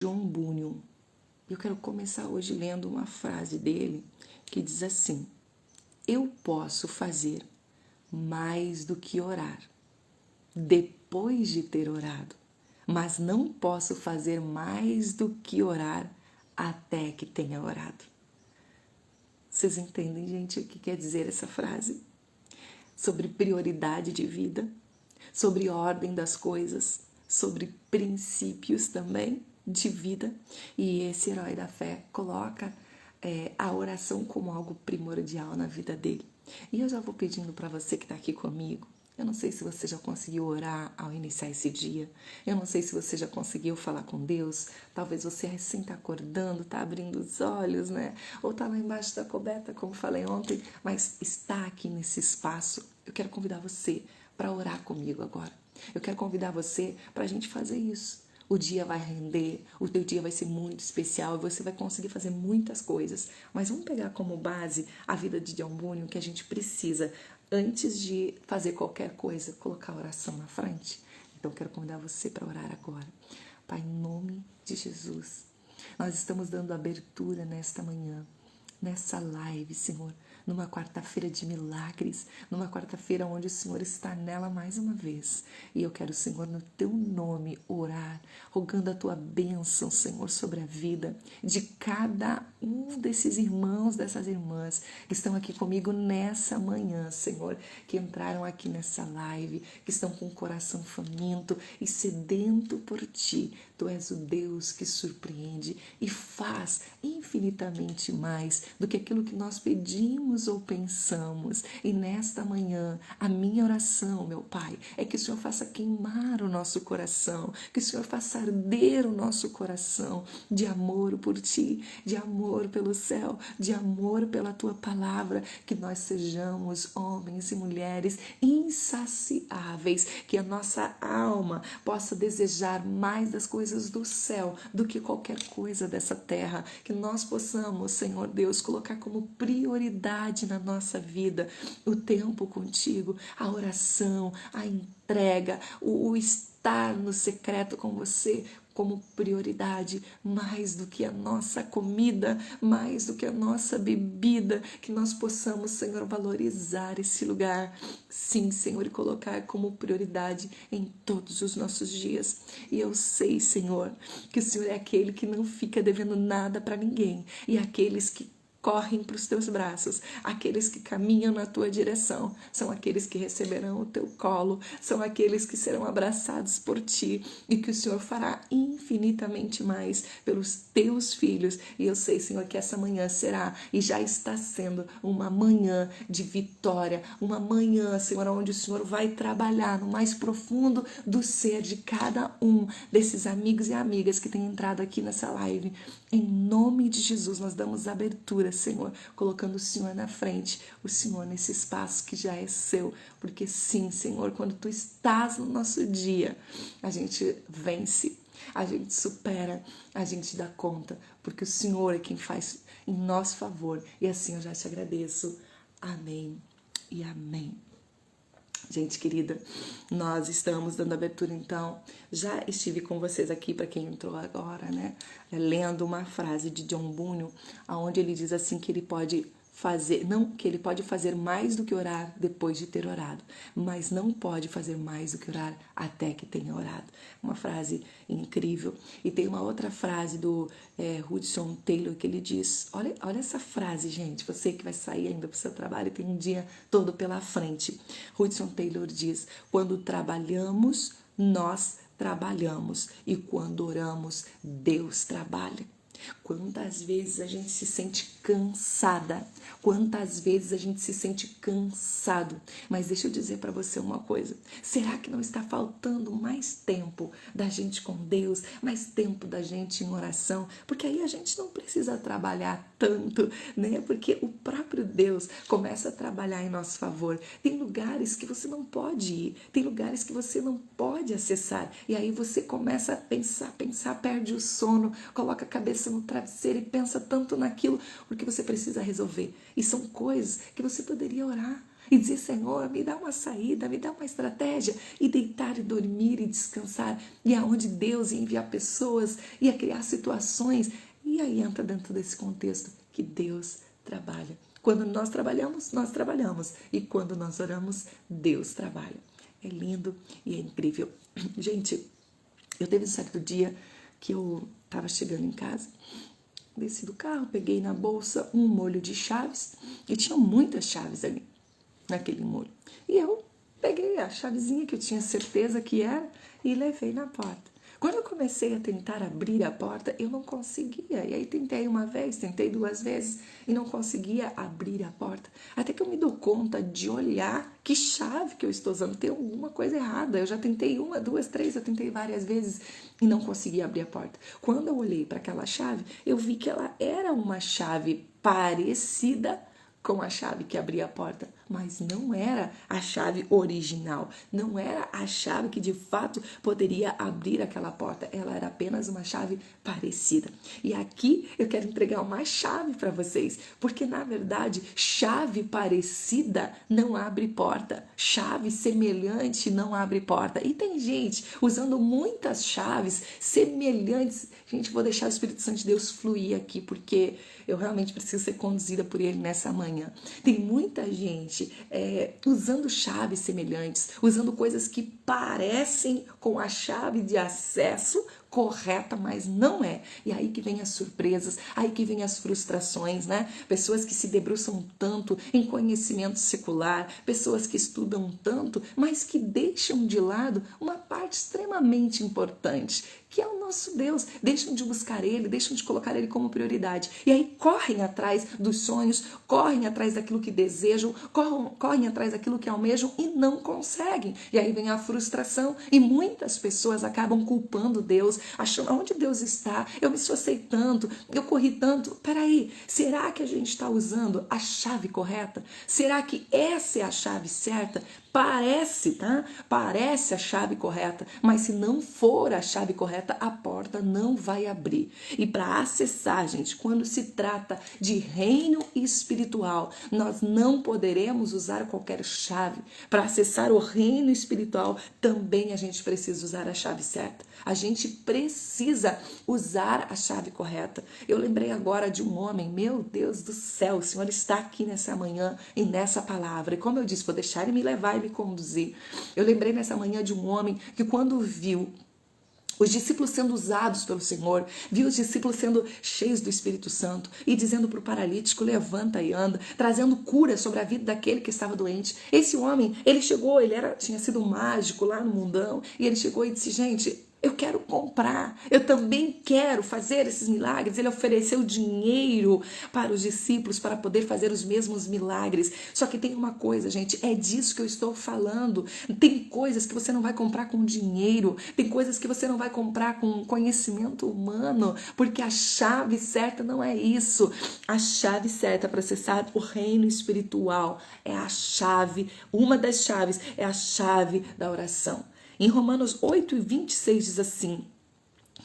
John Bunyan. Eu quero começar hoje lendo uma frase dele que diz assim: eu posso fazer mais do que orar, depois de ter orado, mas não posso fazer mais do que orar até que tenha orado. Vocês entendem, gente, o que quer dizer essa frase? Sobre prioridade de vida, sobre ordem das coisas, sobre princípios também de vida. E esse herói da fé coloca a oração como algo primordial na vida dele. E eu já vou pedindo para você que está aqui comigo. Eu não sei se você já conseguiu orar ao iniciar esse dia. Eu não sei se você já conseguiu falar com Deus. Talvez você recém está acordando, está abrindo os olhos, né? Ou está lá embaixo da coberta, como falei ontem, mas está aqui nesse espaço. Eu quero convidar você para orar comigo agora. Eu quero convidar você para a gente fazer isso. O dia vai render, o teu dia vai ser muito especial e você vai conseguir fazer muitas coisas. Mas vamos pegar como base a vida de John Bunyan, que a gente precisa, antes de fazer qualquer coisa, colocar a oração na frente. Então, quero convidar você para orar agora. Pai, em nome de Jesus, nós estamos dando abertura nesta manhã, nessa live, Senhor, numa quarta-feira de milagres, numa quarta-feira onde o Senhor está nela mais uma vez. E eu quero, Senhor, no teu nome orar, rogando a tua bênção, Senhor, sobre a vida de cada um desses irmãos, dessas irmãs que estão aqui comigo nessa manhã, Senhor, que entraram aqui nessa live, que estão com o coração faminto e sedento por ti. Tu és o Deus que surpreende e faz infinitamente mais do que aquilo que nós pedimos ou pensamos. E nesta manhã, a minha oração, meu Pai, é que o Senhor faça queimar o nosso coração, que o Senhor faça arder o nosso coração de amor por Ti, de amor pelo céu, de amor pela Tua palavra, que nós sejamos homens e mulheres insaciáveis, que a nossa alma possa desejar mais das coisas do céu do que qualquer coisa dessa terra, que nós possamos, Senhor Deus, colocar como prioridade na nossa vida o tempo contigo, a oração, a entrega, o estar no secreto com você como prioridade, mais do que a nossa comida, mais do que a nossa bebida, que nós possamos, Senhor, valorizar esse lugar, sim, Senhor, e colocar como prioridade em todos os nossos dias. E eu sei, Senhor, que o Senhor é aquele que não fica devendo nada para ninguém, e aqueles que correm para os teus braços, aqueles que caminham na tua direção, são aqueles que receberão o teu colo, são aqueles que serão abraçados por ti e que o Senhor fará infinitamente mais pelos teus filhos. E eu sei, Senhor, que essa manhã será e já está sendo uma manhã de vitória, uma manhã, Senhor, onde o Senhor vai trabalhar no mais profundo do ser de cada um desses amigos e amigas que têm entrado aqui nessa live. Em nome de Jesus, nós damos abertura, Senhor, colocando o Senhor na frente, o Senhor nesse espaço que já é seu, porque sim, Senhor, quando Tu estás no nosso dia, a gente vence, a gente supera, a gente dá conta, porque o Senhor é quem faz em nosso favor, e assim eu já te agradeço. Amém e amém. Gente querida, nós estamos dando abertura, então, já estive com vocês aqui, para quem entrou agora, né, lendo uma frase de John Bunyan, onde ele diz assim que ele pode fazer, não, que ele pode fazer mais do que orar depois de ter orado, mas não pode fazer mais do que orar até que tenha orado. Uma frase incrível. E tem uma outra frase do Hudson Taylor que ele diz, olha essa frase, gente, você que vai sair ainda para o seu trabalho e tem um dia todo pela frente. Hudson Taylor diz: quando trabalhamos, nós trabalhamos, e quando oramos, Deus trabalha. Quantas vezes a gente se sente cansada, quantas vezes a gente se sente cansado, mas deixa eu dizer para você uma coisa, será que não está faltando mais tempo da gente com Deus, mais tempo da gente em oração? Porque aí a gente não precisa trabalhar tanto, né? Porque o próprio Deus começa a trabalhar em nosso favor. Tem lugares que você não pode ir, tem lugares que você não pode acessar, e aí você começa a pensar, perde o sono, coloca a cabeça no travesseiro e pensa tanto naquilo, porque você precisa resolver. E são coisas que você poderia orar. e dizer, Senhor, me dá uma saída, me dá uma estratégia, e deitar e dormir e descansar, e aonde Deus ia enviar pessoas, ia criar situações, e aí entra dentro desse contexto que Deus trabalha. Quando nós trabalhamos, e quando nós oramos, Deus trabalha. É lindo e é incrível. Gente, eu teve um certo dia que eu estava chegando em casa, desci do carro, peguei na bolsa um molho de chaves, e tinha muitas chaves ali, naquele molho. E eu peguei a chavezinha que eu tinha certeza que era e levei na porta. Quando eu comecei a tentar abrir a porta, eu não conseguia. E aí tentei uma vez, tentei duas vezes e não conseguia abrir a porta. Até que eu me dou conta de olhar que chave que eu estou usando. Tem alguma coisa errada. Eu já tentei uma, duas, três, eu tentei várias vezes e não consegui abrir a porta. Quando eu olhei para aquela chave, eu vi que ela era uma chave parecida com a chave que abria a porta, mas não era a chave original, não era a chave que de fato poderia abrir aquela porta, ela era apenas uma chave parecida. E aqui eu quero entregar uma chave para vocês, porque na verdade chave parecida não abre porta, chave semelhante não abre porta. E tem gente usando muitas chaves semelhantes. Gente, vou deixar o Espírito Santo de Deus fluir aqui, porque eu realmente preciso ser conduzida por ele nessa manhã. Tem muita gente usando chaves semelhantes, usando coisas que parecem com a chave de acesso correta, mas não é. E aí que vem as surpresas, aí que vem as frustrações, né? Pessoas que se debruçam tanto em conhecimento secular, pessoas que estudam tanto, mas que deixam de lado uma parte extremamente importante, que é o nosso Deus. Deixam de buscar Ele, deixam de colocar Ele como prioridade. E aí correm atrás dos sonhos, correm atrás daquilo que desejam, correm atrás daquilo que almejam e não conseguem. E aí vem a frustração e muitas pessoas acabam culpando Deus, achando onde Deus está, eu me esforcei tanto, eu corri tanto. Peraí, será que a gente está usando a chave correta? Será que essa é a chave certa? Parece, tá? Parece a chave correta, mas se não for a chave correta, a porta não vai abrir. E para acessar, gente, quando se trata de reino espiritual, nós não poderemos usar qualquer chave. Para acessar o reino espiritual, também a gente precisa usar a chave certa. A gente precisa usar a chave correta. Eu lembrei agora de um homem, meu Deus do céu, o Senhor está aqui nessa manhã e nessa palavra. E como eu disse, vou deixar Ele me levar e me conduzir. Eu lembrei nessa manhã de um homem que quando viu os discípulos sendo usados pelo Senhor, viu os discípulos sendo cheios do Espírito Santo e dizendo para o paralítico, levanta e anda, trazendo cura sobre a vida daquele que estava doente. Esse homem, ele chegou, tinha sido um mágico lá no mundão, e ele chegou e disse, gente, eu quero comprar, eu também quero fazer esses milagres. Ele ofereceu dinheiro para os discípulos para poder fazer os mesmos milagres. Só que tem uma coisa, gente, é disso que eu estou falando. Tem coisas que você não vai comprar com dinheiro, tem coisas que você não vai comprar com conhecimento humano, porque a chave certa não é isso. A chave certa para acessar o reino espiritual é a chave, uma das chaves é a chave da oração. Em Romanos 8:26 diz assim,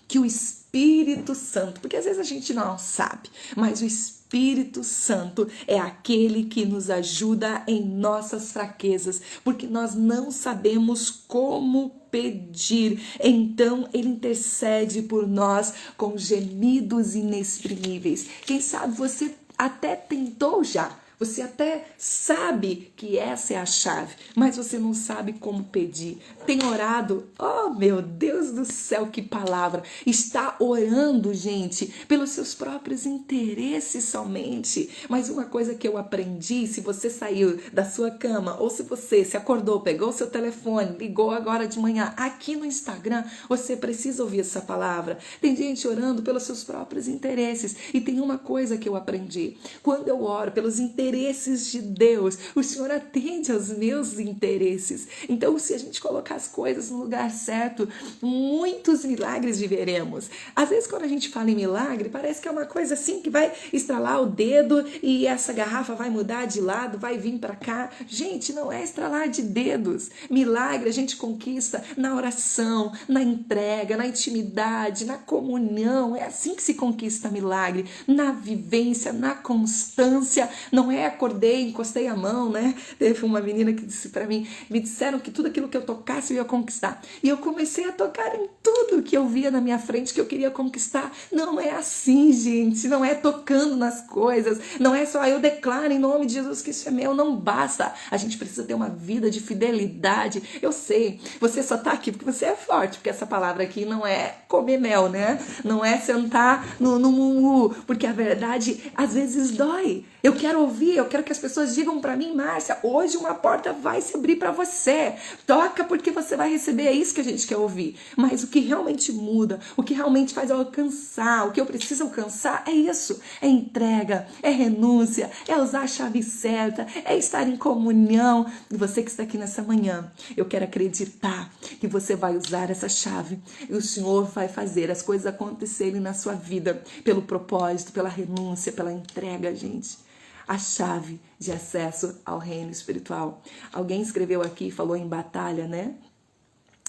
que o Espírito Santo, porque às vezes a gente não sabe, mas o Espírito Santo é aquele que nos ajuda em nossas fraquezas, porque nós não sabemos como pedir. Então Ele intercede por nós com gemidos inexprimíveis. Quem sabe você até tentou já, você até sabe que essa é a chave, mas você não sabe como pedir. Tem orado? Oh, meu Deus do céu, que palavra! Está orando, gente, pelos seus próprios interesses somente. Mas uma coisa que eu aprendi, se você saiu da sua cama, ou se você se acordou, pegou o seu telefone, ligou agora de manhã aqui no Instagram, você precisa ouvir essa palavra. Tem gente orando pelos seus próprios interesses. E tem uma coisa que eu aprendi. Quando eu oro pelos interesses de Deus, o Senhor atende aos meus interesses. Então, se a gente colocar as coisas no lugar certo, muitos milagres viveremos. Às vezes, quando a gente fala em milagre, parece que é uma coisa assim que vai estralar o dedo e essa garrafa vai mudar de lado, vai vir para cá. Gente, não é estralar de dedos. Milagre a gente conquista na oração, na entrega, na intimidade, na comunhão. É assim que se conquista milagre, na vivência, na constância. Não é acordei, encostei a mão, né? Teve uma menina que disse para mim, me disseram que tudo aquilo que eu tocasse eu ia conquistar. E eu comecei a tocar em tudo que eu via na minha frente que eu queria conquistar. Não é assim, gente, não é tocando nas coisas, não é só eu declaro em nome de Jesus que isso é meu, não basta. A gente precisa ter uma vida de fidelidade. Eu sei, você só tá aqui porque você é forte, porque essa palavra aqui não é comer mel, né? Não é sentar no mummu, porque a verdade às vezes dói. Eu quero ouvir, eu quero que as pessoas digam para mim, Márcia, hoje uma porta vai se abrir para você. Toca porque você vai receber, é isso que a gente quer ouvir. Mas o que realmente muda, o que realmente faz eu alcançar, o que eu preciso alcançar é isso. É entrega, é renúncia, é usar a chave certa, é estar em comunhão. E você que está aqui nessa manhã, eu quero acreditar que você vai usar essa chave e o Senhor vai fazer as coisas acontecerem na sua vida pelo propósito, pela renúncia, pela entrega, gente. A chave de acesso ao reino espiritual. Alguém escreveu aqui, falou em batalha, né?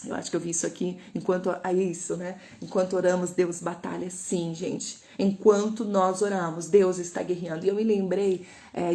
Eu acho que eu vi isso aqui, enquanto oramos, Deus batalha. Sim, gente. Enquanto nós oramos, Deus está guerreando. E eu me lembrei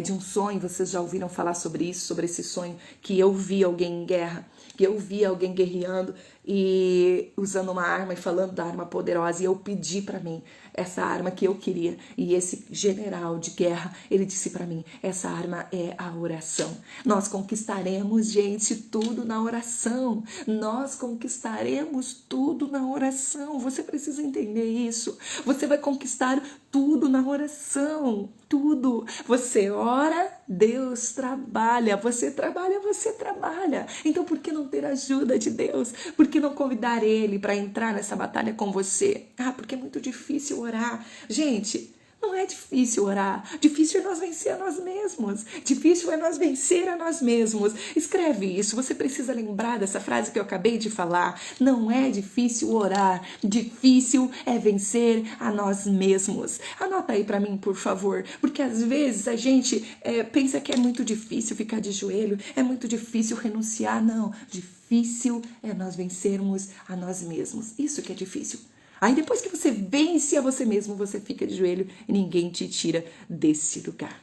de um sonho, vocês já ouviram falar sobre isso, sobre esse sonho, que eu vi alguém em guerra, que eu vi alguém guerreando e usando uma arma e falando da arma poderosa, e eu pedi para mim essa arma que eu queria, e esse general de guerra, ele disse para mim, essa arma é a oração. Nós conquistaremos, gente, tudo na oração. Nós conquistaremos tudo na oração. Você precisa entender isso. Você vai conquistar tudo na oração. Tudo. Você ora, Deus trabalha. Você trabalha, você trabalha. Então por que não ter a ajuda de Deus? Por que não convidar Ele para entrar nessa batalha com você? Porque é muito difícil orar. Gente, não é difícil orar. Difícil é nós vencer a nós mesmos. Difícil é nós vencer a nós mesmos. Escreve isso. Você precisa lembrar dessa frase que eu acabei de falar. Não é difícil orar. Difícil é vencer a nós mesmos. Anota aí para mim, por favor. Porque às vezes a gente pensa que é muito difícil ficar de joelho. É muito difícil renunciar. Não. Difícil é nós vencermos a nós mesmos. Isso que é difícil. Aí depois que você vence a você mesmo, você fica de joelho e ninguém te tira desse lugar.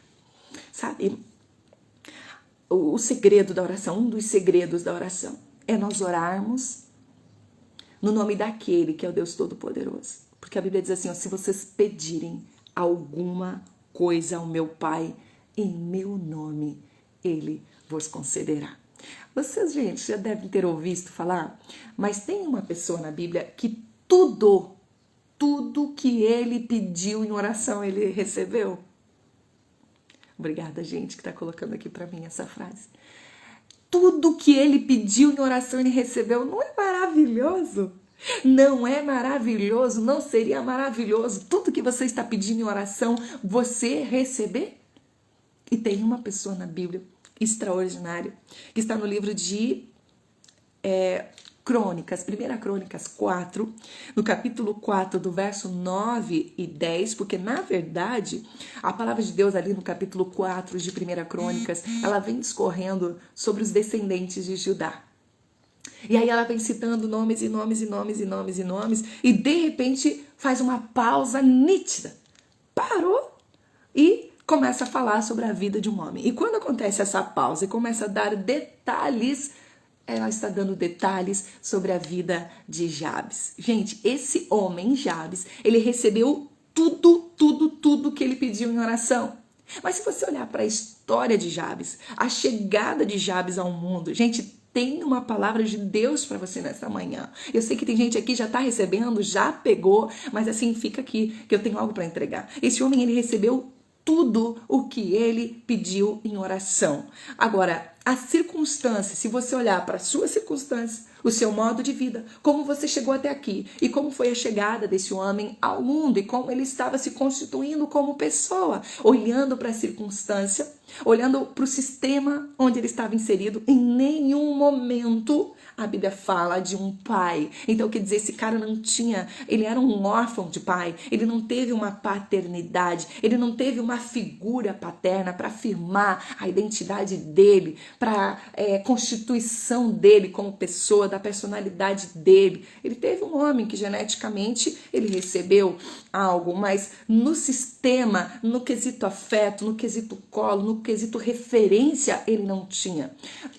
Sabe? O segredo da oração, um dos segredos da oração, é nós orarmos no nome daquele que é o Deus Todo-Poderoso. Porque a Bíblia diz assim, se vocês pedirem alguma coisa ao meu Pai, em meu nome, Ele vos concederá. Vocês, gente, já devem ter ouvido falar, mas tem uma pessoa na Bíblia que tudo que ele pediu em oração, ele recebeu. Obrigada, gente, que está colocando aqui para mim essa frase. Tudo que ele pediu em oração, ele recebeu. Não é maravilhoso? Não é maravilhoso? Não seria maravilhoso tudo que você está pedindo em oração, você receber? E tem uma pessoa na Bíblia extraordinária, que está no livro de Crônicas, 1 Crônicas 4, no capítulo 4, do verso 9 e 10, porque na verdade a palavra de Deus ali no capítulo 4 de 1 Crônicas, ela vem discorrendo sobre os descendentes de Judá. E aí ela vem citando nomes e nomes e nomes e nomes e nomes, e de repente faz uma pausa nítida. Parou e começa a falar sobre a vida de um homem. E quando acontece essa pausa e começa a dar detalhes, ela está dando detalhes sobre a vida de Jabes. Gente, esse homem, Jabes, ele recebeu tudo que ele pediu em oração. Mas se você olhar para a história de Jabes, a chegada de Jabes ao mundo, gente, tem uma palavra de Deus para você nessa manhã. Eu sei que tem gente aqui que já está recebendo, já pegou, mas assim, fica aqui que eu tenho algo para entregar. Esse homem, ele recebeu tudo o que ele pediu em oração. Agora, a circunstância, se você olhar para a sua circunstância, o seu modo de vida, como você chegou até aqui e como foi a chegada desse homem ao mundo e como ele estava se constituindo como pessoa, olhando para a circunstância, olhando para o sistema onde ele estava inserido, em nenhum momento a Bíblia fala de um pai. Então, quer dizer, esse cara não tinha, ele era um órfão de pai, ele não teve uma paternidade, ele não teve uma figura paterna para afirmar a identidade dele, para a constituição dele como pessoa pessoa, da personalidade dele. Ele teve um homem que geneticamente ele recebeu algo, mas no sistema, no quesito afeto, no quesito colo, no quesito referência, ele não tinha.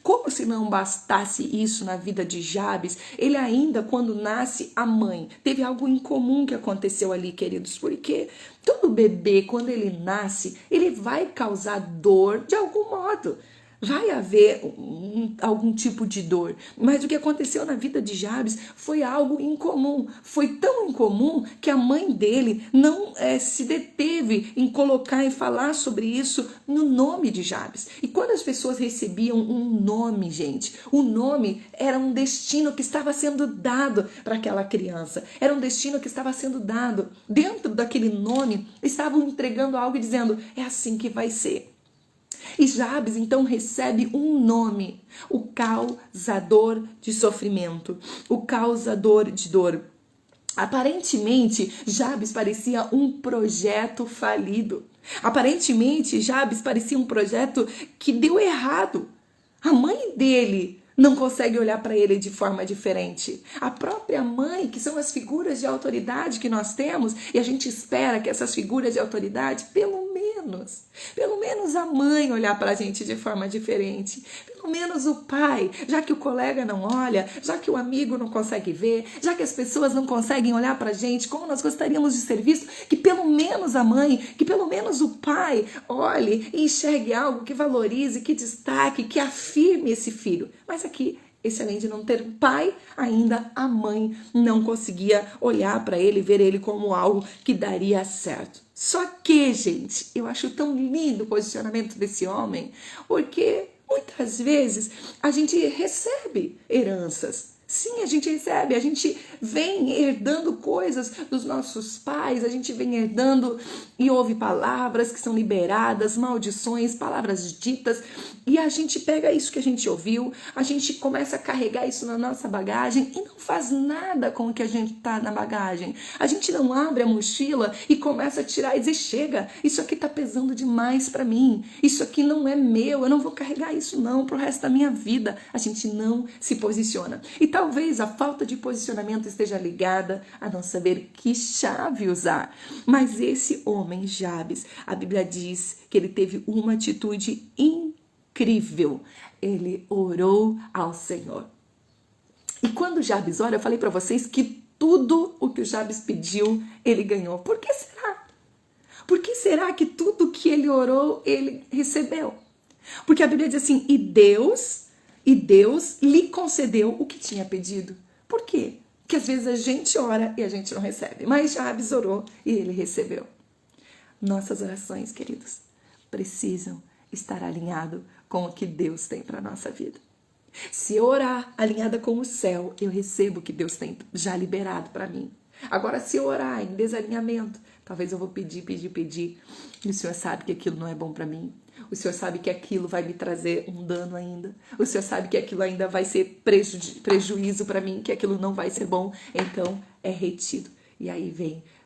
Como se não bastasse isso na vida de Jabes, ele ainda, quando nasce a mãe, teve algo em comum que aconteceu ali, queridos, porque todo bebê, quando ele nasce, ele vai causar dor de algum modo. Vai haver algum tipo de dor, mas o que aconteceu na vida de Jabes foi algo incomum. Foi tão incomum que a mãe dele não se deteve em colocar e falar sobre isso no nome de Jabes. E quando as pessoas recebiam um nome, gente, o nome era um destino que estava sendo dado para aquela criança. Era um destino que estava sendo dado. Dentro daquele nome, estavam entregando algo e dizendo, é assim que vai ser. E Jabes então recebe um nome, o causador de sofrimento, o causador de dor. Aparentemente, Jabes parecia um projeto falido. Aparentemente, Jabes parecia um projeto que deu errado. A mãe dele não consegue olhar para ele de forma diferente. A própria mãe, que são as figuras de autoridade que nós temos, e a gente espera que essas figuras de autoridade, pelo menos a mãe olhar para a gente de forma diferente. Pelo menos o pai, já que o colega não olha, já que o amigo não consegue ver, já que as pessoas não conseguem olhar para a gente como nós gostaríamos de ser vistos, que pelo menos a mãe, que pelo menos o pai olhe e enxergue algo que valorize, que destaque, que afirme esse filho. Mas aqui, esse além de não ter um pai, ainda a mãe não conseguia olhar para ele, ver ele como algo que daria certo. Só que, gente, eu acho tão lindo o posicionamento desse homem, porque muitas vezes a gente recebe heranças. Sim, a gente recebe, a gente vem herdando coisas dos nossos pais, a gente vem herdando e ouve palavras que são liberadas, maldições, palavras ditas, e a gente pega isso que a gente ouviu, a gente começa a carregar isso na nossa bagagem e não faz nada com o que a gente tá na bagagem. A gente não abre a mochila e começa a tirar e dizer, chega, isso aqui tá pesando demais para mim, isso aqui não é meu, eu não vou carregar isso não pro resto da minha vida. A gente não se posiciona. E talvez a falta de posicionamento esteja ligada a não saber que chave usar. Mas esse homem, Jabes, a Bíblia diz que ele teve uma atitude incrível. Ele orou ao Senhor. E quando Jabes ora, eu falei para vocês que tudo o que o Jabes pediu, ele ganhou. Por que será? Por que será que tudo que ele orou, ele recebeu? Porque a Bíblia diz assim, e Deus lhe concedeu o que tinha pedido. Por quê? Porque às vezes a gente ora e a gente não recebe. Mas Jabes orou e ele recebeu. Nossas orações, queridos, precisam estar alinhado com o que Deus tem para a nossa vida. Se eu orar alinhada com o céu, eu recebo o que Deus tem já liberado para mim. Agora, se eu orar em desalinhamento, talvez eu vou pedir, e o Senhor sabe que aquilo não é bom para mim. O Senhor sabe que aquilo vai me trazer um dano ainda. O Senhor sabe que aquilo ainda vai ser prejuízo para mim, que aquilo não vai ser bom. Então, é retido. E aí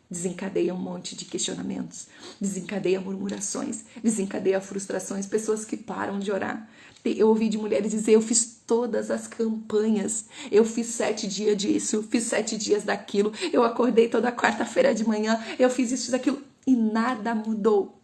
desencadeia um monte de questionamentos, desencadeia murmurações, desencadeia frustrações, pessoas que param de orar. Eu ouvi de mulheres dizer, eu fiz todas as campanhas, eu fiz 7 dias disso, eu fiz 7 dias daquilo, eu acordei toda quarta-feira de manhã, eu fiz isso, daquilo, e nada mudou.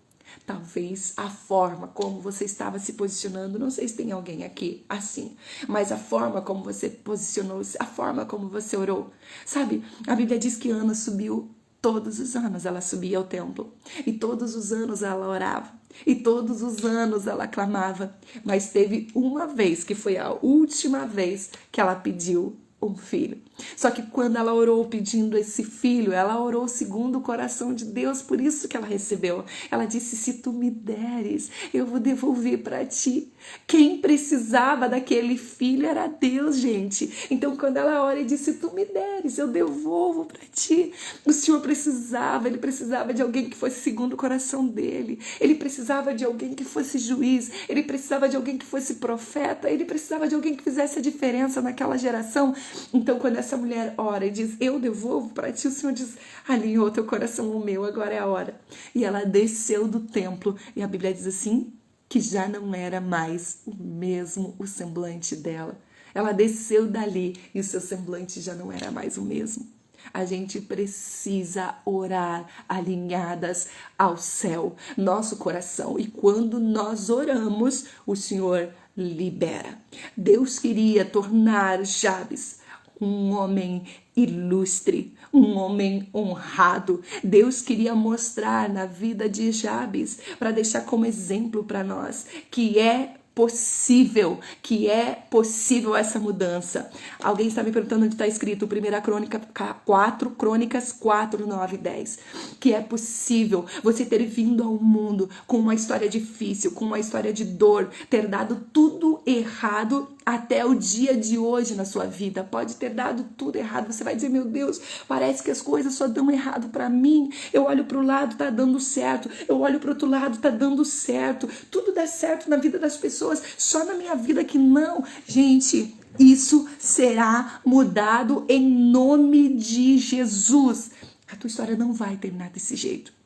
Talvez a forma como você estava se posicionando, não sei se tem alguém aqui assim, mas a forma como você posicionou, a forma como você orou. Sabe, a Bíblia diz que Ana subiu todos os anos, ela subia ao templo, e todos os anos ela orava, e todos os anos ela clamava, mas teve uma vez, que foi a última vez que ela pediu um filho. Só que quando ela orou pedindo esse filho, ela orou segundo o coração de Deus, por isso que ela recebeu. Ela disse, se tu me deres, eu vou devolver para ti. Quem precisava daquele filho era Deus, gente. Então quando ela ora e disse, se tu me deres, eu devolvo para ti. O Senhor precisava, ele precisava de alguém que fosse segundo o coração dele. Ele precisava de alguém que fosse juiz, ele precisava de alguém que fosse profeta, ele precisava de alguém que fizesse a diferença naquela geração. Então quando essa mulher ora e diz, eu devolvo para ti, o Senhor diz, alinhou teu coração o meu, agora é a hora. E ela desceu do templo, e a Bíblia diz assim, que já não era mais o mesmo o semblante dela. Ela desceu dali e o seu semblante já não era mais o mesmo. A gente precisa orar alinhadas ao céu, nosso coração. E quando nós oramos, o Senhor libera. Deus queria tornar Jabes um homem ilustre, um homem honrado. Deus queria mostrar na vida de Jabes, para deixar como exemplo para nós, que é possível essa mudança. Alguém está me perguntando onde está escrito 1 Crônicas 4, 9 e 10. Que é possível você ter vindo ao mundo com uma história difícil, com uma história de dor, ter dado tudo errado até o dia de hoje na sua vida. Pode ter dado tudo errado. Você vai dizer, meu Deus, parece que as coisas só dão errado para mim. Eu olho para o lado, tá dando certo. Eu olho para o outro lado, tá dando certo. Tudo dá certo na vida das pessoas. Só na minha vida que não. Gente, isso será mudado em nome de Jesus. A tua história não vai terminar desse jeito.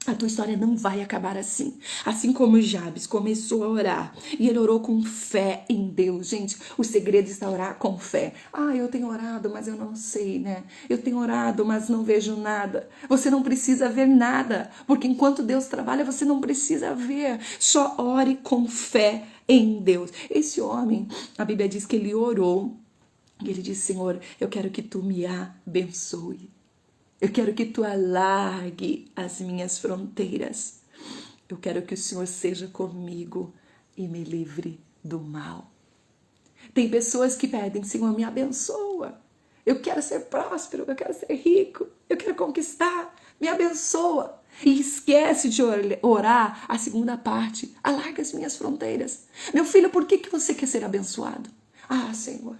A tua história não vai acabar assim. Assim como Jabes começou a orar. E ele orou com fé em Deus. Gente, o segredo está orar com fé. Ah, eu tenho orado, mas eu não sei, né? Eu tenho orado, mas não vejo nada. Você não precisa ver nada. Porque enquanto Deus trabalha, você não precisa ver. Só ore com fé em Deus. Esse homem, a Bíblia diz que ele orou. E ele disse, Senhor, eu quero que tu me abençoe. Eu quero que tu alargue as minhas fronteiras. Eu quero que o Senhor seja comigo e me livre do mal. Tem pessoas que pedem, Senhor, me abençoa. Eu quero ser próspero, eu quero ser rico, eu quero conquistar, me abençoa. E esquece de orar a segunda parte, alarga as minhas fronteiras. Meu filho, por que você quer ser abençoado? Ah, Senhor,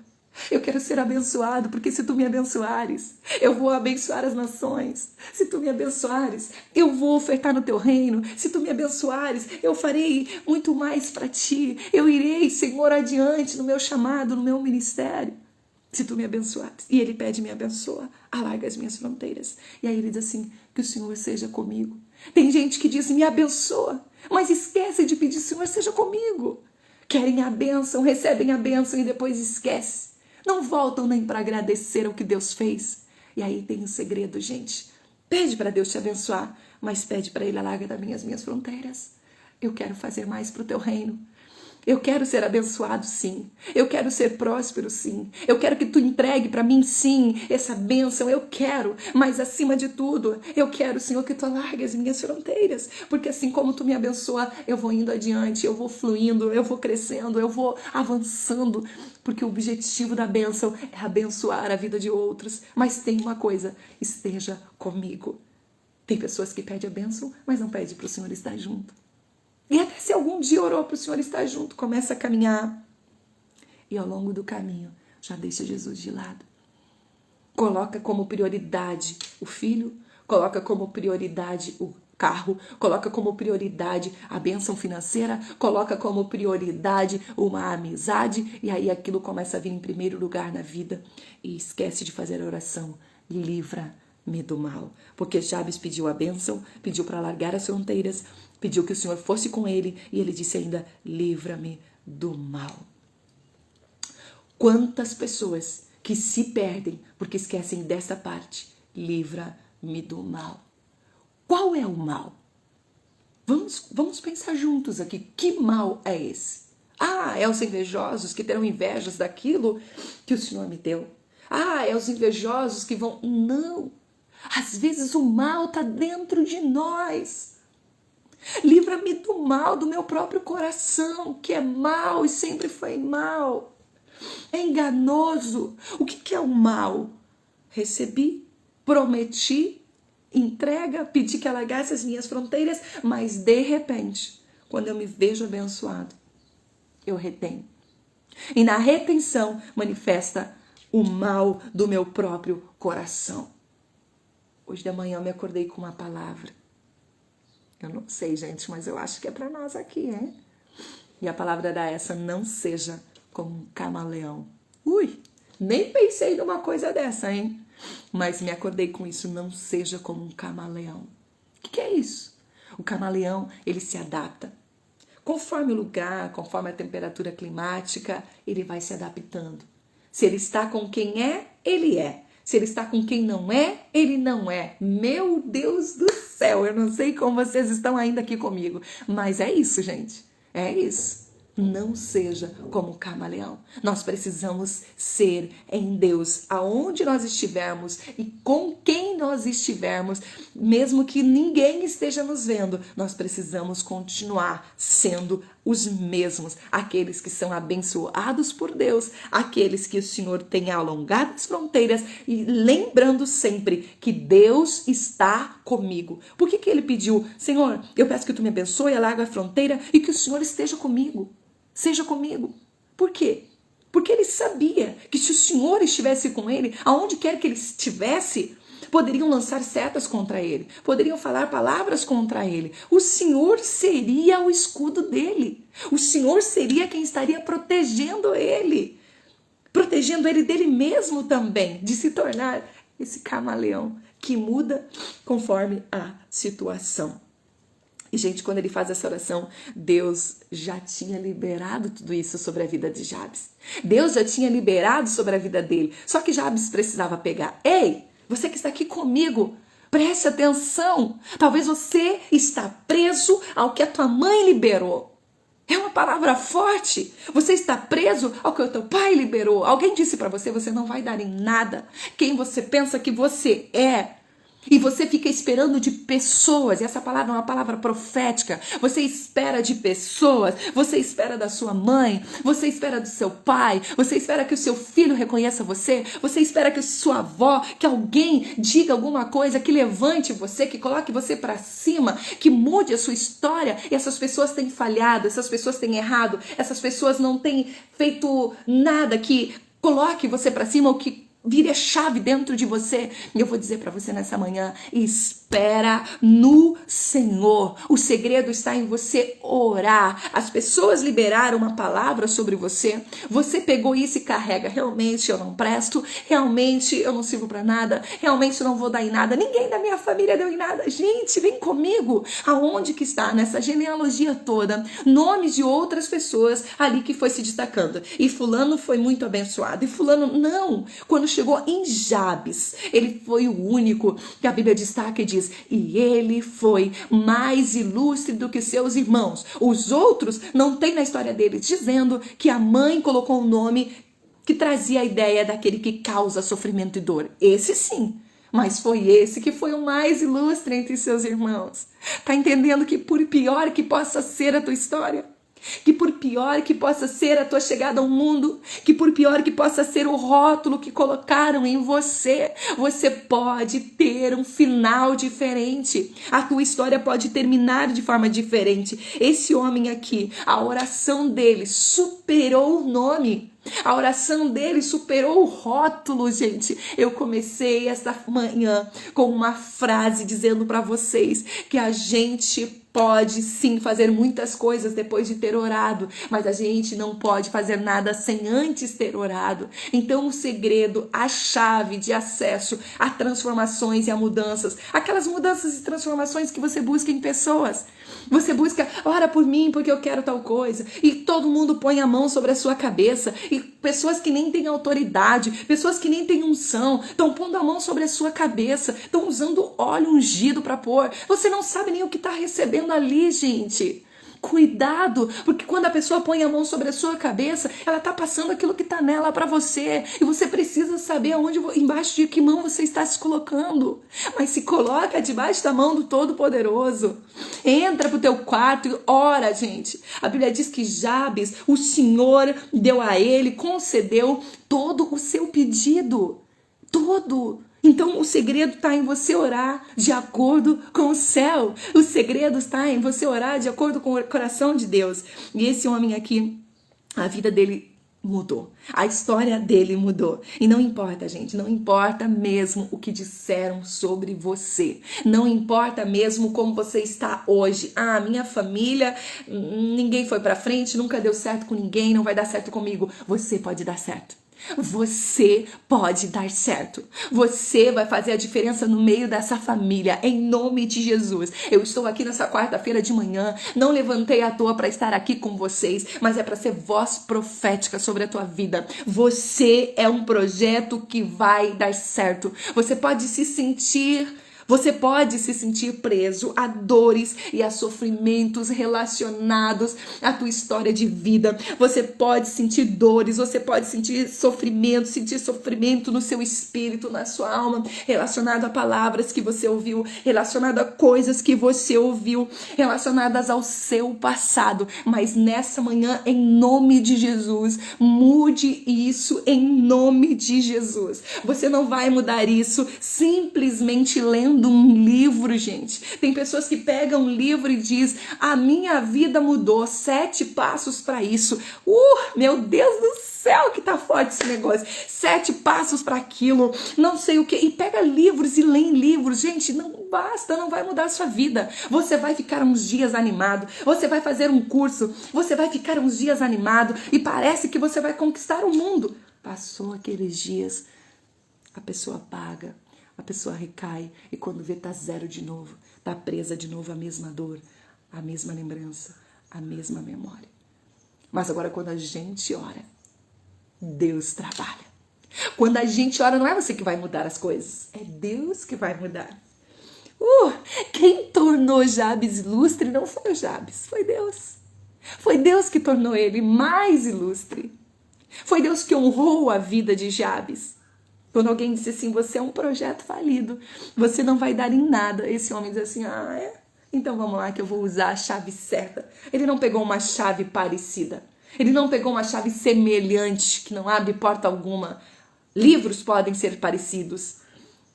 eu quero ser abençoado, porque se tu me abençoares, eu vou abençoar as nações. Se tu me abençoares, eu vou ofertar no teu reino. Se tu me abençoares, eu farei muito mais para ti. Eu irei, Senhor, adiante no meu chamado, no meu ministério. Se tu me abençoares. E ele pede, me abençoa, alarga as minhas fronteiras. E aí ele diz assim, que o Senhor seja comigo. Tem gente que diz, me abençoa, mas esquece de pedir, Senhor, seja comigo. Querem a bênção, recebem a bênção e depois esquece. Não voltam nem para agradecer o que Deus fez. E aí tem um segredo, gente. Pede para Deus te abençoar, mas pede para Ele alargar as minhas fronteiras. Eu quero fazer mais para o teu reino. Eu quero ser abençoado, sim. Eu quero ser próspero, sim. Eu quero que tu entregue para mim, sim, essa bênção. Eu quero, mas acima de tudo, eu quero, Senhor, que tu alargue as minhas fronteiras. Porque assim como tu me abençoa, eu vou indo adiante, eu vou fluindo, eu vou crescendo, eu vou avançando. Porque o objetivo da bênção é abençoar a vida de outros. Mas tem uma coisa, esteja comigo. Tem pessoas que pedem a bênção, mas não pedem para o Senhor estar junto. E até se algum dia orou para o Senhor estar junto, começa a caminhar. E ao longo do caminho, já deixa Jesus de lado. Coloca como prioridade o filho, coloca como prioridade o carro, coloca como prioridade a bênção financeira, coloca como prioridade uma amizade, e aí aquilo começa a vir em primeiro lugar na vida. E esquece de fazer a oração, livra-me do mal. Porque Jabes pediu a bênção, pediu para largar as fronteiras, pediu que o Senhor fosse com ele, e ele disse ainda, livra-me do mal. Quantas pessoas que se perdem porque esquecem dessa parte, livra-me do mal. Qual é o mal? Vamos pensar juntos aqui, que mal é esse? Ah, é os invejosos que terão invejas daquilo que o Senhor me deu. Ah, é os invejosos que vão... Não, às vezes o mal está dentro de nós. Livra-me do mal, do meu próprio coração, que é mal e sempre foi mal. É enganoso. O que é o mal? Recebi, prometi, entrega, pedi que alargasse as minhas fronteiras, mas de repente, quando eu me vejo abençoado, eu retenho. E na retenção manifesta o mal do meu próprio coração. Hoje de manhã eu me acordei com uma palavra. Eu não sei, gente, mas eu acho que é para nós aqui, hein? E a palavra era essa, não seja como um camaleão. Ui, nem pensei numa coisa dessa, hein? Mas me acordei com isso, não seja como um camaleão. O que é isso? O camaleão, ele se adapta. Conforme o lugar, conforme a temperatura climática, ele vai se adaptando. Se ele está com quem é, ele é. Se ele está com quem não é, ele não é. Meu Deus do céu, eu não sei como vocês estão ainda aqui comigo, mas é isso, gente. É isso. Não seja como o camaleão. Nós precisamos ser em Deus, aonde nós estivermos e com quem nós estivermos, mesmo que ninguém esteja nos vendo, nós precisamos continuar sendo os mesmos, aqueles que são abençoados por Deus, aqueles que o Senhor tem alongado as fronteiras e lembrando sempre que Deus está comigo. Por que ele pediu, Senhor, eu peço que tu me abençoe, alarga a fronteira e que o Senhor esteja comigo? Seja comigo. Por quê? Porque ele sabia que se o Senhor estivesse com ele, aonde quer que ele estivesse, poderiam lançar setas contra ele, poderiam falar palavras contra ele. O Senhor seria o escudo dele. O Senhor seria quem estaria protegendo ele dele mesmo também, de se tornar esse camaleão que muda conforme a situação. E, gente, quando ele faz essa oração, Deus já tinha liberado tudo isso sobre a vida de Jabes. Deus já tinha liberado sobre a vida dele. Só que Jabes precisava pegar. Ei, você que está aqui comigo, preste atenção. Talvez você está preso ao que a tua mãe liberou. É uma palavra forte. Você está preso ao que o teu pai liberou. Alguém disse para você, você não vai dar em nada quem você pensa que você é. E você fica esperando de pessoas, e essa palavra é uma palavra profética. Você espera de pessoas, você espera da sua mãe, você espera do seu pai, você espera que o seu filho reconheça você, você espera que sua avó, que alguém diga alguma coisa, que levante você, que coloque você para cima, que mude a sua história. E essas pessoas têm falhado, essas pessoas têm errado, essas pessoas não têm feito nada que coloque você para cima ou que vire a chave dentro de você. E eu vou dizer para você nessa manhã, espera no Senhor. O segredo está em você orar. As pessoas liberaram uma palavra sobre você. Você pegou isso e carrega. Realmente eu não presto. Realmente eu não sirvo para nada. Realmente eu não vou dar em nada. Ninguém da minha família deu em nada. Gente, vem comigo. Aonde que está nessa genealogia toda? Nomes de outras pessoas ali que foi se destacando. E fulano foi muito abençoado. E fulano não. Quando chegou em Jabes, ele foi o único que a Bíblia destaca e diz, e ele foi mais ilustre do que seus irmãos. Os outros não tem na história deles, dizendo que a mãe colocou um nome que trazia a ideia daquele que causa sofrimento e dor. Esse sim, mas foi esse que foi o mais ilustre entre seus irmãos. Tá entendendo que por pior que possa ser a tua história, que por pior que possa ser a tua chegada ao mundo, que por pior que possa ser o rótulo que colocaram em você, você pode ter um final diferente. A tua história pode terminar de forma diferente. Esse homem aqui, a oração dele superou o nome. A oração dele superou o rótulo, gente. Eu comecei esta manhã com uma frase dizendo para vocês que a gente pode sim fazer muitas coisas depois de ter orado, mas a gente não pode fazer nada sem antes ter orado. Então o segredo, a chave de acesso a transformações e a mudanças, aquelas mudanças e transformações que você busca em pessoas. Você busca, ora por mim porque eu quero tal coisa, e todo mundo põe a mão sobre a sua cabeça, e pessoas que nem têm autoridade, pessoas que nem têm unção, estão pondo a mão sobre a sua cabeça, estão usando óleo ungido para pôr. Você não sabe nem o que está recebendo ali, gente. Cuidado, porque quando a pessoa põe a mão sobre a sua cabeça, ela está passando aquilo que está nela para você. E você precisa saber aonde, embaixo de que mão você está se colocando. Mas se coloca debaixo da mão do Todo-Poderoso. Entra pro teu quarto e ora, gente. A Bíblia diz que Jabes, o Senhor deu a ele, concedeu todo o seu pedido. Todo. Então o segredo está em você orar de acordo com o céu. O segredo está em você orar de acordo com o coração de Deus. E esse homem aqui, a vida dele mudou. A história dele mudou. E não importa, gente, não importa mesmo o que disseram sobre você. Não importa mesmo como você está hoje. Ah, minha família, ninguém foi pra frente, nunca deu certo com ninguém, não vai dar certo comigo. Você pode dar certo. Você pode dar certo. Você vai fazer a diferença no meio dessa família, em nome de Jesus. Eu estou aqui nessa quarta-feira de manhã, não levantei à toa para estar aqui com vocês, mas é para ser voz profética sobre a tua vida. Você é um projeto que vai dar certo. Você pode se sentir preso a dores e a sofrimentos relacionados à tua história de vida. Você pode sentir dores, você pode sentir sofrimento no seu espírito, na sua alma, relacionado a palavras que você ouviu, relacionado a coisas que você ouviu, relacionadas ao seu passado. Mas nessa manhã, em nome de Jesus, mude isso em nome de Jesus. Você não vai mudar isso simplesmente lendo um livro, gente. Tem pessoas que pegam um livro e diz: a minha vida mudou, 7 passos para isso. Meu Deus do céu, que tá forte esse negócio. 7 passos para aquilo, não sei o que. E pega livros e lê livros. Gente, não basta, não vai mudar a sua vida. Você vai ficar uns dias animado, você vai fazer um curso, você vai ficar uns dias animado e parece que você vai conquistar o mundo. Passou aqueles dias, a pessoa apaga, a pessoa recai e quando vê tá zero de novo, tá presa de novo à mesma dor, à mesma lembrança, à mesma memória. Mas agora quando a gente ora, Deus trabalha. Quando a gente ora, não é você que vai mudar as coisas, é Deus que vai mudar. Quem tornou Jabes ilustre não foi o Jabes, foi Deus. Foi Deus que tornou ele mais ilustre. Foi Deus que honrou a vida de Jabes. Quando alguém disse assim: você é um projeto falido, você não vai dar em nada. Esse homem diz assim: então vamos lá que eu vou usar a chave certa. Ele não pegou uma chave parecida. Ele não pegou uma chave semelhante, que não abre porta alguma. Livros podem ser parecidos.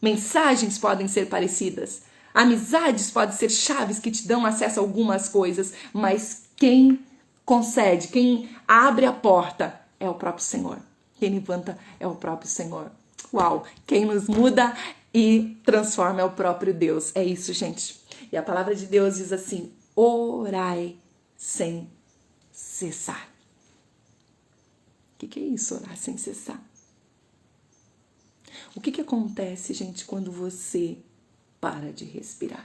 Mensagens podem ser parecidas. Amizades podem ser chaves que te dão acesso a algumas coisas. Mas quem concede, quem abre a porta é o próprio Senhor. Quem levanta é o próprio Senhor. Uau! Quem nos muda e transforma é o próprio Deus. É isso, gente. E a palavra de Deus diz assim: orai sem cessar. O que é isso, orar sem cessar? O que acontece, gente, quando você para de respirar?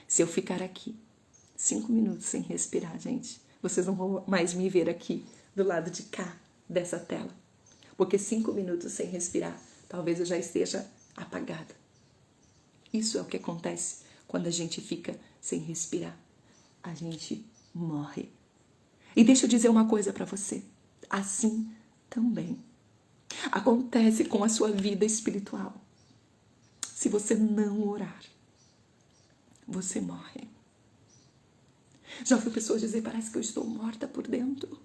Se eu ficar aqui 5 minutos sem respirar, gente, vocês não vão mais me ver aqui do lado de cá dessa tela. Porque 5 minutos sem respirar, talvez eu já esteja apagada. Isso é o que acontece quando a gente fica sem respirar. A gente morre. E deixa eu dizer uma coisa para você. Assim também acontece com a sua vida espiritual. Se você não orar, você morre. Já ouviu pessoas dizer: parece que eu estou morta por dentro.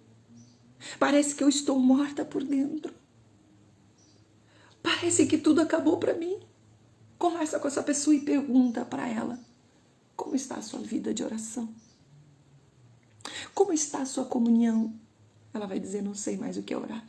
Parece que eu estou morta por dentro. Parece que tudo acabou para mim. Conversa com essa pessoa e pergunta para ela: como está a sua vida de oração? Como está a sua comunhão? Ela vai dizer: não sei mais o que é orar.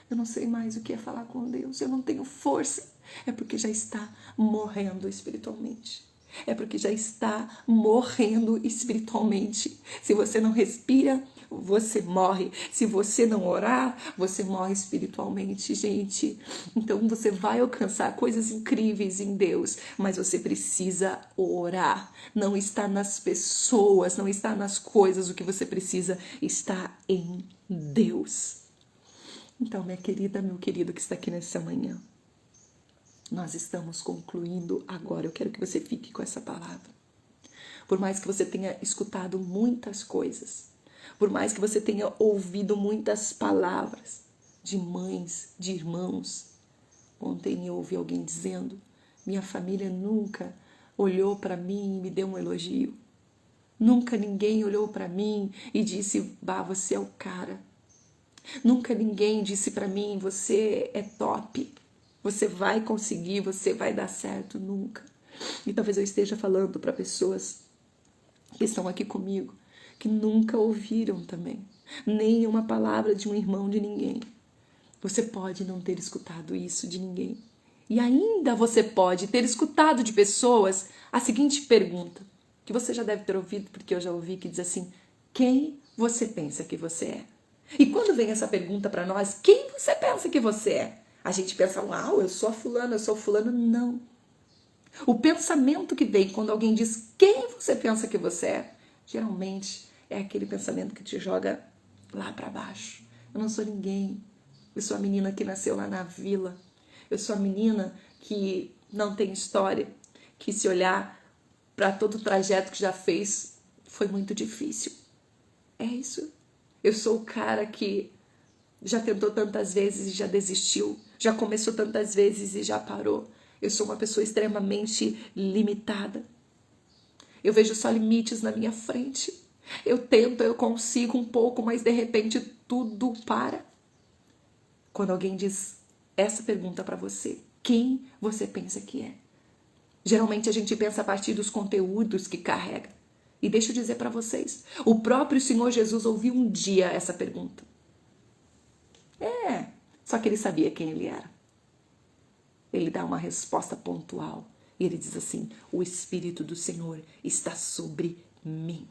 Eu não sei mais o que é falar com Deus. Eu não tenho força. É porque já está morrendo espiritualmente. É porque já está morrendo espiritualmente. Se você não respira, você morre. Se você não orar, você morre espiritualmente, gente. Então você vai alcançar coisas incríveis em Deus, mas você precisa orar. Não está nas pessoas, não está nas coisas. O que você precisa está em Deus. Então, minha querida, meu querido que está aqui nessa manhã, nós estamos concluindo agora. Eu quero que você fique com essa palavra. Por mais que você tenha escutado muitas coisas, por mais que você tenha ouvido muitas palavras de mães, de irmãos. Ontem eu ouvi alguém dizendo: minha família nunca olhou para mim e me deu um elogio. Nunca ninguém olhou para mim e disse: bah, você é o cara. Nunca ninguém disse para mim: você é top, você vai conseguir, você vai dar certo. Nunca. E talvez eu esteja falando para pessoas que estão aqui comigo, que nunca ouviram também nem uma palavra de um irmão, de ninguém. Você pode não ter escutado isso de ninguém. E ainda você pode ter escutado de pessoas a seguinte pergunta, que você já deve ter ouvido, porque eu já ouvi, que diz assim: quem você pensa que você é? E quando vem essa pergunta para nós, quem você pensa que você é? A gente pensa, uau, eu sou a fulana, eu sou fulano. Não. O pensamento que vem quando alguém diz quem você pensa que você é, geralmente é aquele pensamento que te joga lá para baixo. Eu não sou ninguém. Eu sou a menina que nasceu lá na vila. Eu sou a menina que não tem história, que se olhar para todo o trajeto que já fez, foi muito difícil. É isso. Eu sou o cara que já tentou tantas vezes e já desistiu, já começou tantas vezes e já parou. Eu sou uma pessoa extremamente limitada. Eu vejo só limites na minha frente. Eu tento, eu consigo um pouco, mas de repente tudo para. Quando alguém diz essa pergunta para você, quem você pensa que é? Geralmente a gente pensa a partir dos conteúdos que carrega. E deixa eu dizer para vocês, o próprio Senhor Jesus ouviu um dia essa pergunta. Só que ele sabia quem ele era. Ele dá uma resposta pontual. E ele diz assim, o Espírito do Senhor está sobre mim.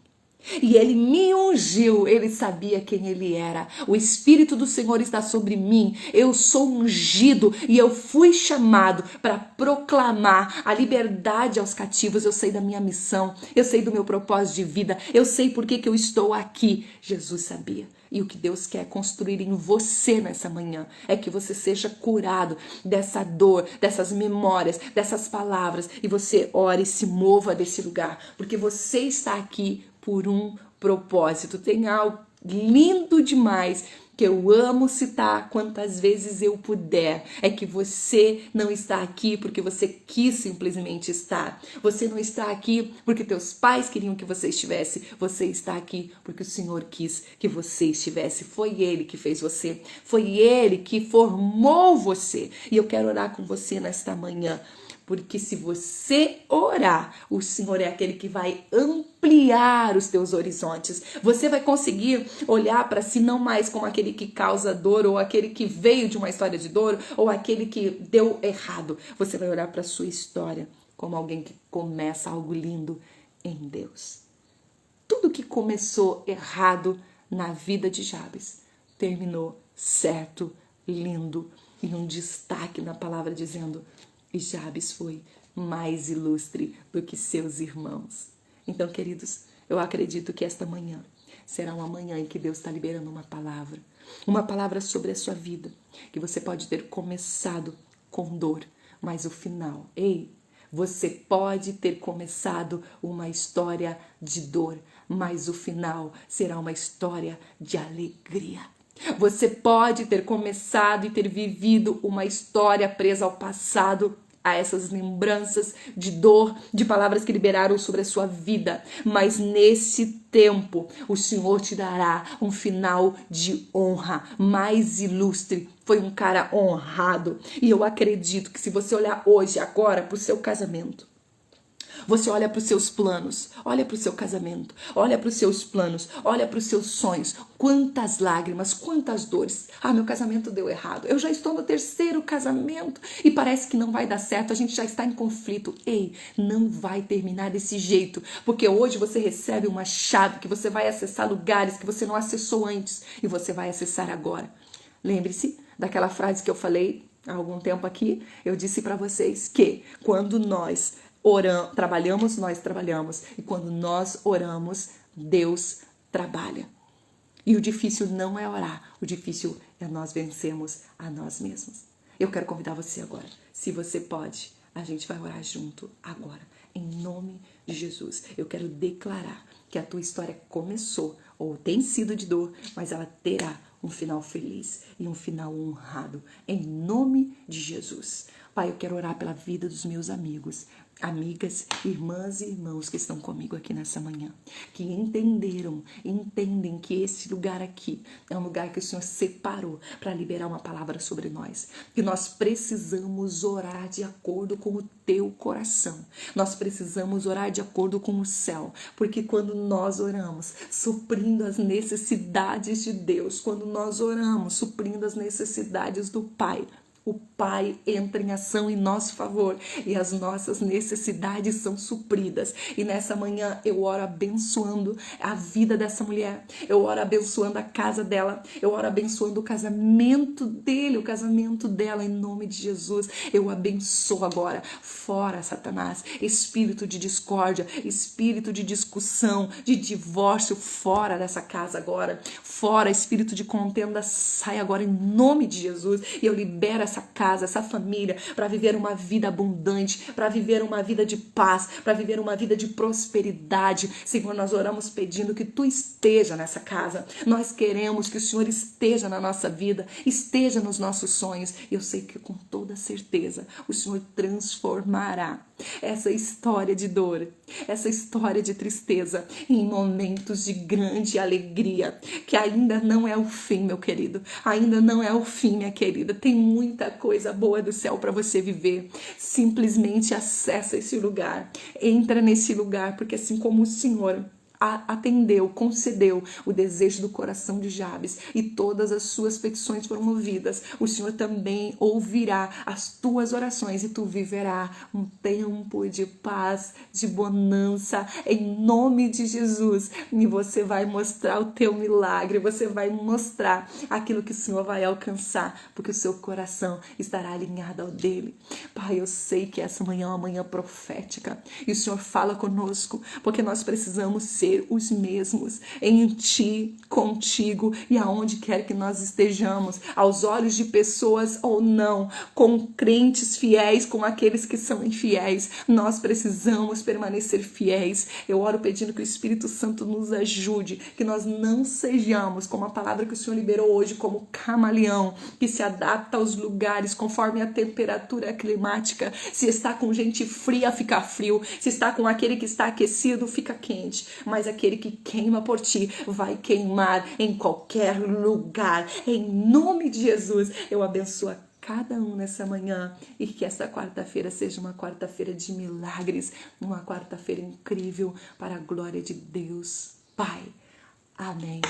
E ele me ungiu, ele sabia quem ele era. O Espírito do Senhor está sobre mim. Eu sou ungido e eu fui chamado para proclamar a liberdade aos cativos. Eu sei da minha missão, eu sei do meu propósito de vida, eu sei por que eu estou aqui. Jesus sabia. E o que Deus quer construir em você nessa manhã é que você seja curado dessa dor, dessas memórias, dessas palavras. E você ore e se mova desse lugar. Porque você está aqui por um propósito. Tem algo lindo demais que eu amo citar quantas vezes eu puder. É que você não está aqui porque você quis simplesmente estar. Você não está aqui porque teus pais queriam que você estivesse. Você está aqui porque o Senhor quis que você estivesse. Foi Ele que fez você. Foi Ele que formou você. E eu quero orar com você nesta manhã. Porque se você orar, o Senhor é aquele que vai ampliar os teus horizontes. Você vai conseguir olhar para si não mais como aquele que causa dor, ou aquele que veio de uma história de dor, ou aquele que deu errado. Você vai olhar para a sua história como alguém que começa algo lindo em Deus. Tudo que começou errado na vida de Jabes terminou certo, lindo, e um destaque na palavra dizendo: e Jabes foi mais ilustre do que seus irmãos. Então, queridos, eu acredito que esta manhã será uma manhã em que Deus está liberando uma palavra sobre a sua vida, que você pode ter começado com dor, mas o final, você pode ter começado uma história de dor, mas o final será uma história de alegria. Você pode ter começado e ter vivido uma história presa ao passado, a essas lembranças de dor, de palavras que liberaram sobre a sua vida. Mas nesse tempo, o Senhor te dará um final de honra mais ilustre. Foi um cara honrado. E eu acredito que se você olhar hoje, agora, para o seu casamento, você olha para os seus planos, olha para o seu casamento, olha para os seus planos, olha para os seus sonhos. Quantas lágrimas, quantas dores. Meu casamento deu errado. Eu já estou no 3º casamento e parece que não vai dar certo. A gente já está em conflito. Não vai terminar desse jeito. Porque hoje você recebe uma chave que você vai acessar lugares que você não acessou antes e você vai acessar agora. Lembre-se daquela frase que eu falei há algum tempo aqui. Eu disse para vocês que quando nós trabalhamos, nós trabalhamos. E quando nós oramos, Deus trabalha. E o difícil não é orar. O difícil é nós vencermos a nós mesmos. Eu quero convidar você agora. Se você pode, a gente vai orar junto agora. Em nome de Jesus. Eu quero declarar que a tua história começou ou tem sido de dor, mas ela terá um final feliz e um final honrado. Em nome de Jesus. Pai, eu quero orar pela vida dos meus amigos, amigas, irmãs e irmãos que estão comigo aqui nessa manhã, que entendem que esse lugar aqui é um lugar que o Senhor separou para liberar uma palavra sobre nós, que nós precisamos orar de acordo com o teu coração, nós precisamos orar de acordo com o céu, porque quando nós oramos, suprindo as necessidades de Deus, quando nós oramos, suprindo as necessidades do Pai, O Pai entra em ação em nosso favor e as nossas necessidades são supridas. E nessa manhã eu oro abençoando a vida dessa mulher, eu oro abençoando a casa dela, eu oro abençoando o casamento dele, o casamento dela, em nome de Jesus. Eu abençoo agora, fora Satanás, espírito de discórdia, espírito de discussão, de divórcio, fora dessa casa agora, fora espírito de contenda, sai agora em nome de Jesus. E eu libero essa casa, essa família, para viver uma vida abundante, para viver uma vida de paz, para viver uma vida de prosperidade. Senhor, nós oramos pedindo que Tu esteja nessa casa. Nós queremos que o Senhor esteja na nossa vida, esteja nos nossos sonhos. Eu sei que com toda certeza o Senhor transformará essa história de dor, essa história de tristeza em momentos de grande alegria, que ainda não é o fim, meu querido, ainda não é o fim, minha querida. Tem muita coisa boa do céu para você viver. Simplesmente acessa esse lugar, entra nesse lugar, porque assim como o Senhor atendeu, concedeu o desejo do coração de Jabes e todas as suas petições foram ouvidas, o Senhor também ouvirá as tuas orações e tu viverá um tempo de paz, de bonança, em nome de Jesus. E você vai mostrar o teu milagre, você vai mostrar aquilo que o Senhor vai alcançar, porque o seu coração estará alinhado ao dele. Pai, eu sei que essa manhã é uma manhã profética e o Senhor fala conosco, porque nós precisamos ser os mesmos em Ti, contigo e aonde quer que nós estejamos, aos olhos de pessoas ou não, com crentes fiéis, com aqueles que são infiéis. Nós precisamos permanecer fiéis. Eu oro pedindo que o Espírito Santo nos ajude, que nós não sejamos, como a palavra que o Senhor liberou hoje, como camaleão, que se adapta aos lugares conforme a temperatura climática. Se está com gente fria, fica frio. Se está com aquele que está aquecido, fica quente. Mas aquele que queima por ti vai queimar em qualquer lugar. Em nome de Jesus, eu abençoo a cada um nessa manhã e que essa quarta-feira seja uma quarta-feira de milagres, uma quarta-feira incrível para a glória de Deus. Pai, amém.